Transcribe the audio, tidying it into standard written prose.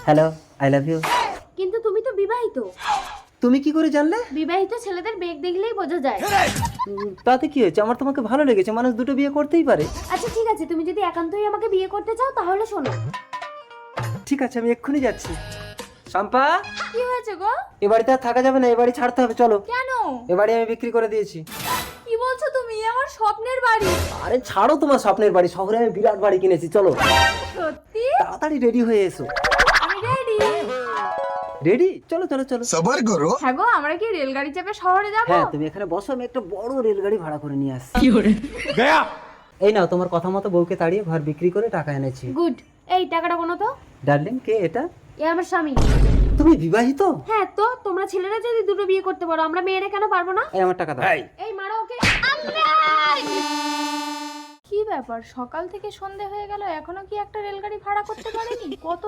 Hello, I love you. কিন্তু তুমি তো বিবাহিত। তুমি কি করে জানলে? বিবাহিত ছেলেদের বেগ দেখলেই বোঝা যায়। তাতে কি হয়েছে? আমার তোমাকে ভালো লেগেছে, মানুষ দুটো বিয়ে করতেই পারে। আচ্ছা ঠিক আছে, তুমি যদি একান্তই আমাকে বিয়ে করতে চাও তাহলে শোনো। ঠিক আছে, আমি এক্ষুনি যাচ্ছি। শম্পা, কি হয়েছে গো? এ বাড়িতে আর থাকা যাবে না, এ বাড়ি ছাড়তে হবে, চলো। কেন? এ বাড়ি আমি বিক্রি করে দিয়েছি। কি বলছো তুমি? আমার স্বপ্নের বাড়ি। আরে ছাড়ো তোমার স্বপ্নের বাড়ি, শহরে আমি বিরাট বাড়ি কিনেছি, চলো। সত্যি? তাড়াতাড়ি রেডি হয়ে এসো। আমি রেডি। রেডি? চলো চলো চলো। सबर करो। হ্যাঁ গো, আমরা কি রেলগাড়ি চেপে শহরে যাব? হ্যাঁ, তুমি এখানে বসো, আমি একটা বড় রেলগাড়ি ভাড়া করে নিয়ে আসছি। গয়া। এই নাও, তোমার কথা মতো বউকে তাড়িয়ে ঘর বিক্রি করে টাকা এনেছি। গুড। এই টাকাটা কোনো তো। ডার্লিং, কে এটা? এ আমার স্বামী। তুমি বিবাহিত? হ্যাঁ তো, তোমরা ছেলেরা যদি দুটো বিয়ে করতে পারো, আমরা মেয়েরা কেন পারবো না? এই আমার টাকা দাও। এই মারো ওকে। কি ব্যাপার, সকাল থেকে সন্ধে হয়ে গেল এখনো কি একটা রেলগাড়ি ভাড়া করতে পারেনি? কত